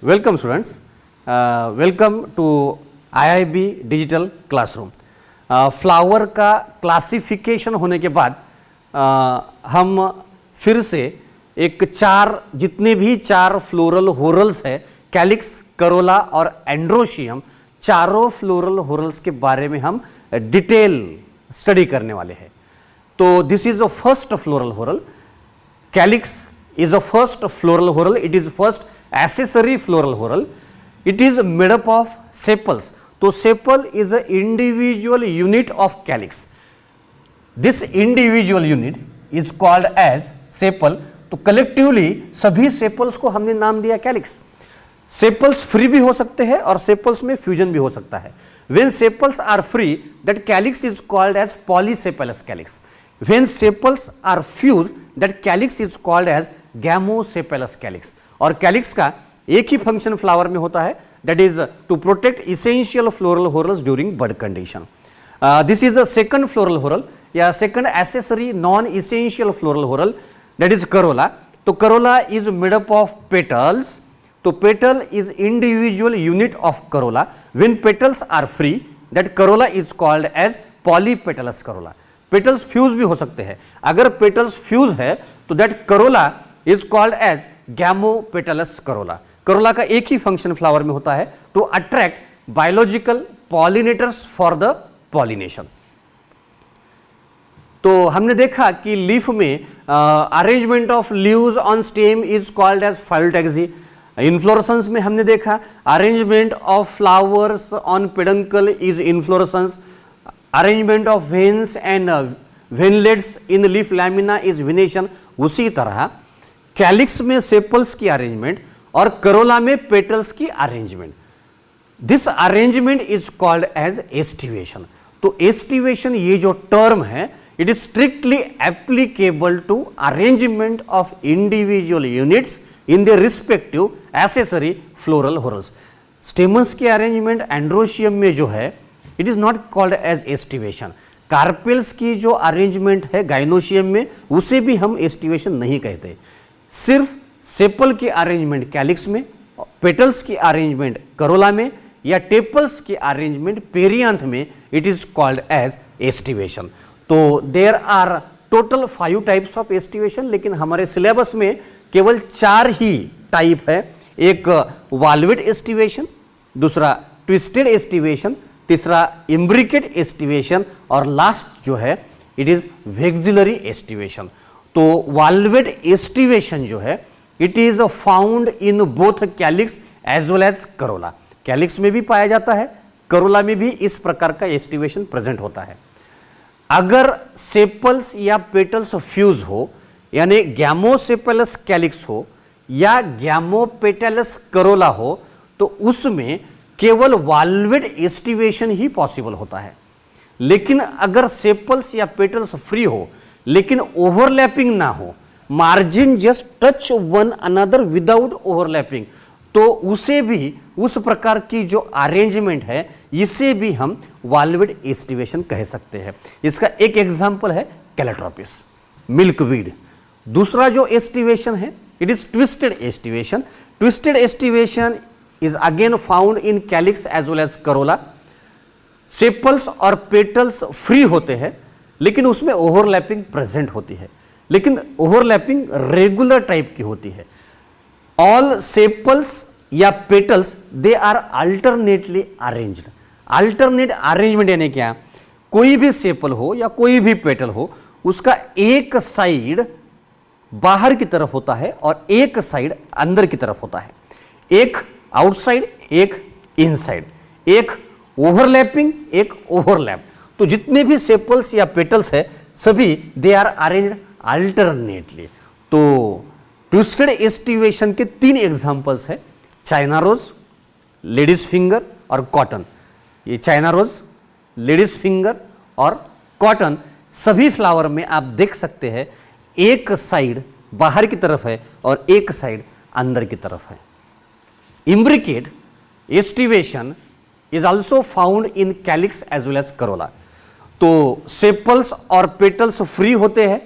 Welcome students, welcome to IIB digital classroom. Flower का classification होने के बाद हम फिर से जितने भी चार फ्लोरल होरल्स है, कैलिक्स, करोला और एंड्रोशियम, चारों फ्लोरल होरल्स के बारे में हम डिटेल स्टडी करने वाले हैं। तो this is a first floral whorl. Calyx is a first floral whorl. It is first accessory floral whorl. It is made up of sepals. तो sepal is an individual unit of calyx. This individual unit is called as sepal. तो collectively सभी sepals को हमने नाम दिया calyx. Sepals free भी हो सकते हैं और sepals में fusion भी हो सकता है। When sepals are free, that calyx is called as polysepalous calyx. When sepals are fused, that calyx is called as gamosepalous calyx. और कैलिक्स का एक ही फंक्शन फ्लावर में होता है, that is to protect essential floral whorls during bud condition. This is a second floral whorl या second accessory non essential floral whorl, that is corolla. तो corolla is made up of petals. तो petal is individual unit of corolla. When petals are free, that corolla is called as polypetalous corolla. Petals fuse भी हो सकते हैं। अगर petals fuse है तो that corolla is called as gamopetalous corolla. Corolla का एक ही फंक्शन फ्लावर में होता है, to attract biological pollinators for the pollination. तो हमने देखा कि लीफ में arrangement of leaves on stem is called as phyllotaxy. Inflorescence में हमने देखा arrangement of flowers on peduncle is inflorescence. Arrangement of veins and veinlets in leaf lamina is venation. उसी तरह कैलिक्स में सेपल्स की अरेंजमेंट और Corolla में petals की arrangement, this arrangement is called as aestivation. तो एस्टिवेशन ये जो टर्म है, it is strictly applicable to arrangement of individual units in the respective accessory floral whorls. Stamens की अरेंजमेंट एंड्रोशियम में जो है, it is not called as aestivation. Carpels की जो अरेंजमेंट है गाइनोशियम में, उसे भी हम एस्टिवेशन नहीं कहते। सिर्फ सेपल की अरेंजमेंट कैलिक्स में, पेटल्स की अरेंजमेंट करोला में या टेपल्स की अरेंजमेंट पेरियांथ में, it is called as aestivation. तो there are total 5 types of aestivation, लेकिन हमारे सिलेबस में केवल 4 ही टाइप है। एक वाल्वेट एस्टिवेशन, दूसरा ट्विस्टेड एस्टिवेशन, तीसरा इम्ब्रिकेट एस्टिवेशन और लास्ट जो है इट इज वेक्सिलरी एस्टिवेशन। तो वाल्वेट एस्टिवेशन जो है, it is found in both calyx as well as corolla. Calyx में भी पाया जाता है, करोला में भी इस प्रकार का एस्टिवेशन प्रेजेंट होता है। अगर सेपल्स या पेटल्स फ्यूज हो, यानी गैमोसेपेलस कैलिक्स हो या गैमोपेटलस करोला हो, तो उसमें केवल वाल्वेट एस्टिवेशन ही पॉसिबल होता है। लेकिन अगर सेपल्स या पेटल्स फ्री हो लेकिन ओवरलैपिंग ना हो, margin just touch one another without overlapping, तो उसे भी, उस प्रकार की जो अरेंजमेंट है, इसे भी हम वाल्वेट एस्टिवेशन कह सकते हैं। इसका एक एग्जांपल है कैलेट्रोपिस, मिल्कवीड। दूसरा जो एस्टिवेशन है, it is twisted aestivation. Twisted aestivation is again found in calyx as well as corolla. Sepals और पेटल्स फ्री होते हैं, लेकिन उसमें ओवरलैपिंग प्रेजेंट होती है, लेकिन ओवरलैपिंग रेगुलर टाइप की होती है। ऑल सेपल्स या petals they are alternately arranged. Alternate arrangement यानी क्या, कोई भी सेपल हो या कोई भी पेटल हो, उसका एक साइड बाहर की तरफ होता है और एक साइड अंदर की तरफ होता है। एक आउटसाइड, एक इनसाइड, एक ओवरलैपिंग, एक ओवरलैप। तो जितने भी सेपल्स या पेटल्स है, सभी दे आर अरेंज्ड अल्टरनेटली। तो ट्विस्टेड एस्टिवेशन के 3 एग्जांपल्स है, चाइना रोज, लेडीज फिंगर और कॉटन। ये चाइना रोज, लेडीज फिंगर और कॉटन, सभी फ्लावर में आप देख सकते हैं एक साइड बाहर की तरफ है और एक साइड अंदर की तरफ है। Imbricate estivation is also found in calyx as well as corolla. तो सेपल्स और पेटल्स फ्री होते हैं,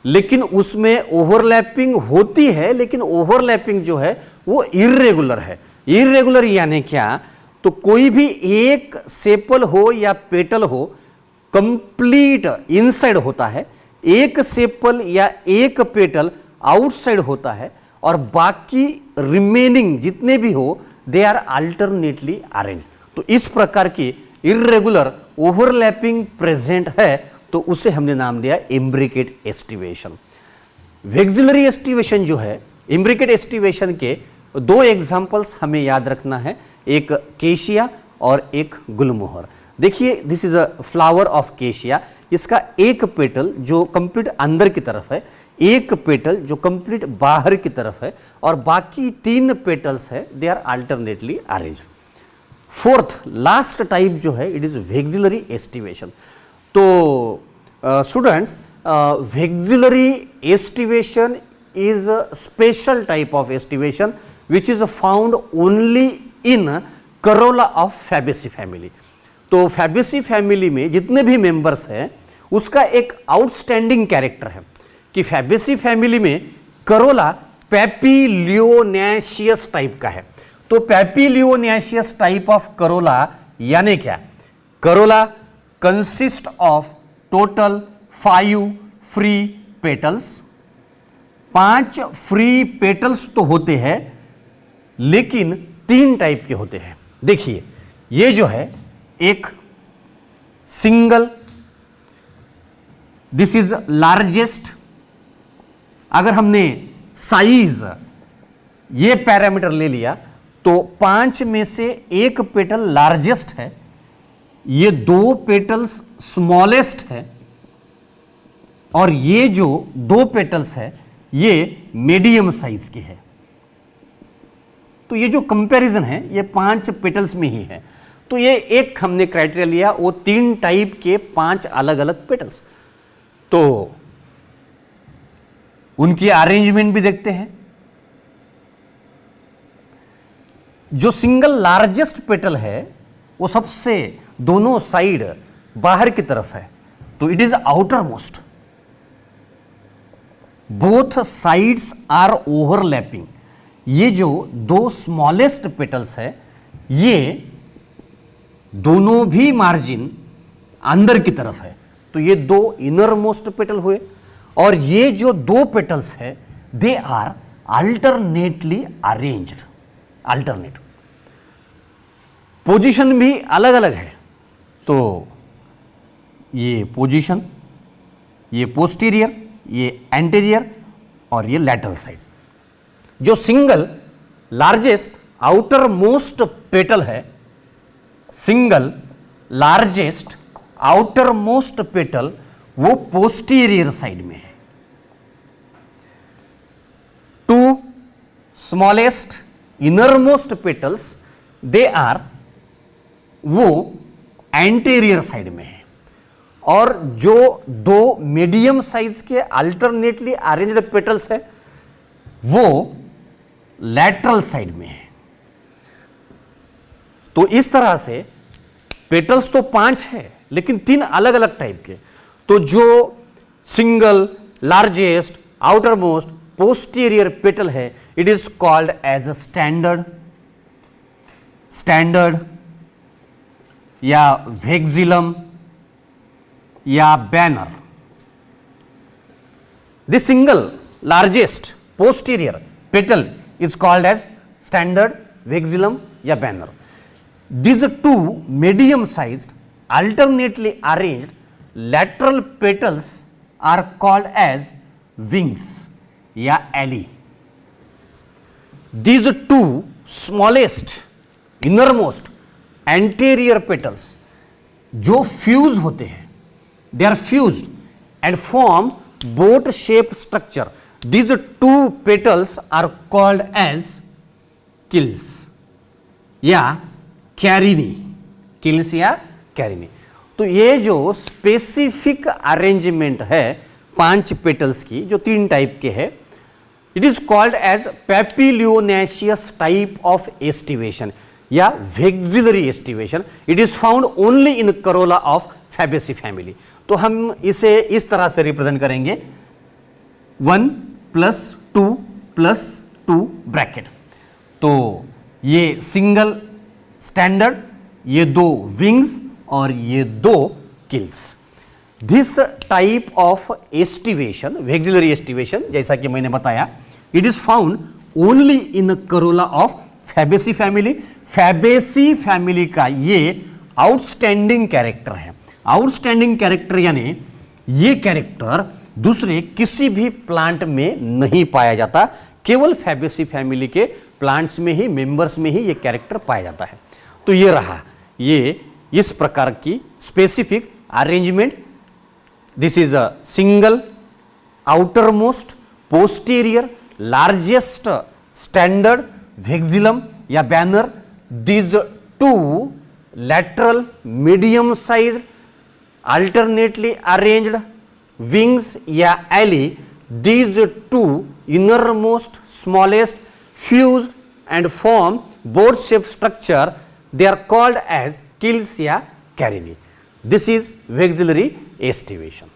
लेकिन उसमें ओवरलैपिंग होती है, लेकिन ओवरलैपिंग जो है वो इर्रेगुलर है। इर्रेगुलर यानी क्या, तो कोई भी एक सेपल हो या पेटल हो कंप्लीट इनसाइड होता है, एक सेपल या एक पेटल आउटसाइड होता है, और बाकी रिमेनिंग जितने भी हो दे आर अल्टरनेटली अरेंज। तो इस प्रकार की इर्रेगुलर ओवरलैपिंग प्रेजेंट है तो उसे हमने नाम दिया इम्ब्रिकेट एस्टिवेशन। वेक्सिलरी एस्टिवेशन जो है, इम्ब्रिकेट एस्टिवेशन के दो एग्जाम्पल्स हमें याद रखना है, एक केशिया और एक गुलमोहर। देखिए, this is a flower of cassia. इसका एक पेटल जो कंप्लीट अंदर की तरफ है, एक पेटल जो कंप्लीट बाहर की तरफ है, और बाकी 3 पेटल्स है they are alternately arrange. Fourth last type जो है इट इज वेक्सिलरी एस्टिवेशन। तो students, vexillary aestivation is a special type of estivation which is found only in corolla of Fabaceae family। तो Fabaceae family में जितने भी members हैं उसका एक आउटस्टैंडिंग कैरेक्टर है कि Fabaceae family में करोला पैपिलियोनेशियस टाइप का है। तो पैपिलियोनेशियस टाइप ऑफ करोला यानी क्या, Corolla consist of total 5 free petals. 5 free petals तो होते हैं लेकिन 3 टाइप के होते हैं। देखिए, ये जो है एक सिंगल, दिस इज लार्जेस्ट। अगर हमने साइज ये पैरामीटर ले लिया तो 5 में से एक पेटल लार्जेस्ट है, ये 2 पेटल्स स्मॉलेस्ट है, और ये जो 2 पेटल्स है ये मीडियम साइज के है। तो ये जो कंपैरिजन है ये 5 पेटल्स में ही है। तो ये एक हमने क्राइटेरिया लिया, वो 3 टाइप के 5 अलग अलग पेटल्स। तो उनकी अरेंजमेंट भी देखते हैं। जो सिंगल लार्जेस्ट पेटल है वो सबसे दोनों साइड बाहर की तरफ है, तो it is outermost. Both sides are overlapping. ये जो 2 स्मॉलेस्ट पेटल्स है ये दोनों भी मार्जिन अंदर की तरफ है, तो ये 2 इनर मोस्ट पेटल हुए। और ये जो 2 पेटल्स है they are alternately arranged. Alternate position भी अलग अलग है। तो ये पोजीशन, ये पोस्टीरियर, ये एंटीरियर और ये लैटरल साइड। जो single largest outermost petal है, single largest outermost petal वो पोस्टीरियर साइड में है। 2 smallest innermost petals they are वो एंटीरियर साइड में है, और जो 2 मीडियम साइज के अल्टरनेटली अरेंज्ड पेटल्स है वो लैटरल साइड में है। तो इस तरह से पेटल्स तो 5 है लेकिन 3 अलग अलग टाइप के। तो जो single largest outermost posterior petal है it is called as a standard या वेक्सिलम या banner. The single largest posterior petal is called as standard, vexillum या banner. These 2 medium sized alternately arranged lateral petals are called as wings या ali. These 2 smallest innermost anterior petals जो fuse होते हैं, they are fused and form boat shaped structure. These 2 petals are called as kills या Carini, kills या Carini. तो ये जो specific arrangement है 5 पेटल्स की जो 3 टाइप के है, it is called as papilionaceous type of aestivation या vexillary aestivation. It is found only in corolla of Fabaceae family. तो हम इसे इस तरह से रिप्रेजेंट करेंगे 1 + 2 + 2 ब्रैकेट। तो ये सिंगल स्टैंडर्ड, ये 2 विंग्स और ये 2 kills. This type of aestivation, vexillary aestivation, जैसा कि मैंने बताया, it is found only in corolla of Fabaceae family. Fabaceae family का ये आउटस्टैंडिंग कैरेक्टर है। आउटस्टैंडिंग कैरेक्टर यानी ये कैरेक्टर दूसरे किसी भी प्लांट में नहीं पाया जाता, केवल फैबेसी फैमिली के प्लांट्स में ही, मेंबर्स में ही ये कैरेक्टर पाया जाता है। तो ये रहा, ये इस प्रकार की specific arrangement. This is a single outermost posterior largest standard vexillum या banner. These 2 lateral medium sized alternately arranged wings या ali, these 2 innermost smallest fused and form board shaped structure, they are called as quills या carini. This is vexillary estivation.